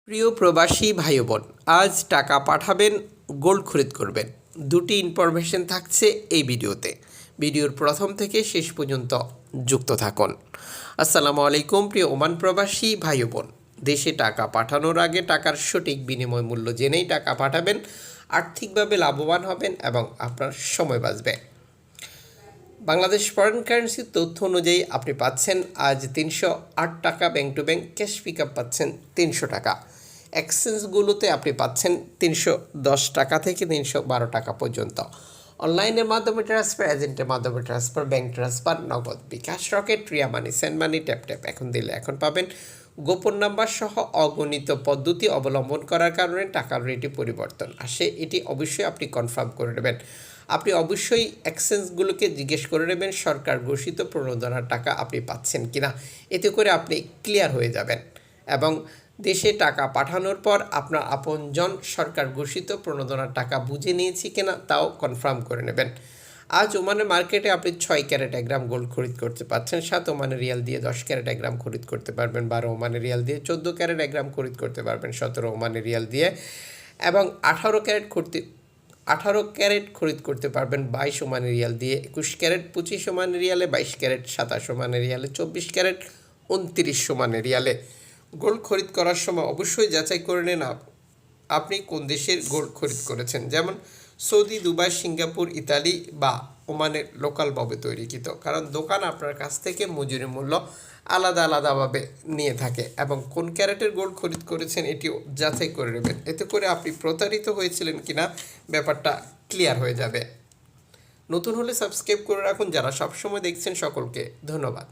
প্রিয় প্রবাসী ভাই বোন, আজ টাকা পাঠাবেন, গোল্ড খরিদ করবেন, দুটি ইনফরমেশন থাকছে এই ভিডিওতে। ভিডিওর প্রথম থেকে শেষ পর্যন্ত যুক্ত থাকুন। আসসালামু আলাইকুম প্রিয় ওমান প্রবাসী ভাই বোন। দেশে টাকা পাঠানোর আগে টাকার সঠিক বিনিময় মূল্য জেনেই টাকা পাঠাবেন। আর্থিকভাবে লাভবান হবেন এবং আপনার সময় বাঁচবে। বাংলাদেশ ফরেন কারেন্সির তথ্য অনুযায়ী আপনি পাচ্ছেন আজ 308 টাকা, bank to bank cash pick up পাচ্ছেন 300 টাকা। এক্সচেঞ্জগুলোতে আপনি পাচ্ছেন 310 টাকা থেকে 312 টাকা পর্যন্ত। অনলাইনের মাধ্যমে ট্রান্সফার, এজেন্টের মাধ্যমে ট্রান্সফার, ব্যাংক ট্রান্সফার, নগদ, বিকাশ, রকেট, রিয়া মানি, সেন্ড মানি, ট্যাপ ট্যাপ এখন দিলে এখন পাবেন। গোপন নাম্বার সহ অগণিত পদ্ধতি অবলম্বন করার কারণে টাকার রেটে পরিবর্তন আসে, এটি অবশ্যই আপনি কনফার্ম করে নেবেন। আপনি অবশ্যই এক্সচেঞ্জগুলোকে জিজ্ঞেস করে নেবেন সরকার ঘোষিত প্রণোদনার টাকা আপনি পাচ্ছেন কিনা। এতে করে আপনি ক্লিয়ার হয়ে যাবেন এবং দেশে টাকা পাঠানোর পর আপনার আপনজন সরকার ঘোষিত প্রণোদনার টাকা বুঝে নিয়েছি কিনা তাও কনফার্ম করে নেবেন। আজ ওমানের মার্কেটে আপনি 6 ক্যারেট 1 গ্রাম গোল্ড খরিদ করতে পারছেন। 7 ওমানের রিয়াল দিয়ে 10 ক্যারেট 1 গ্রাম খরিদ করতে পারবেন। 12 ওমানের রিয়াল দিয়ে 14 ক্যারেট 1 গ্রাম খরিদ করতে পারবেন। 17 ওমানের রিয়াল দিয়ে এবং 18 ক্যারেট খরিদ করতে পারবেন 22 ওমানের রিয়াল দিয়ে। 21 ক্যারেট 25 ওমানের রিয়ালে, 22 ক্যারেট 27 ওমানের রিয়ালে, 24 ক্যারেট 29 ওমানের রিয়ালে। গোল্ড খরিদ করার সময় অবশ্যই যাচাই করে নিন আপনি কোন দেশের গোল্ড খরিদ করেছেন, যেমন সৌদি, দুবাই, সিঙ্গাপুর, ইতালি বা ওমানের লোকালভাবে তৈরিকৃত। কারণ দোকান আপনার কাছ থেকে মজুরি মূল্য আলাদাভাবে নিয়ে থাকে এবং কোন ক্যারেটের গোল্ড খরিদ করেছেন এটিও যাচাই করে নেবেন। এতে করে আপনি প্রতারিত হয়েছিলেন কিনা ব্যাপারটা ক্লিয়ার হয়ে যাবে। নতুন হলে সাবস্ক্রাইব করে রাখুন। যারা সবসময় দেখছেন সকলকে ধন্যবাদ।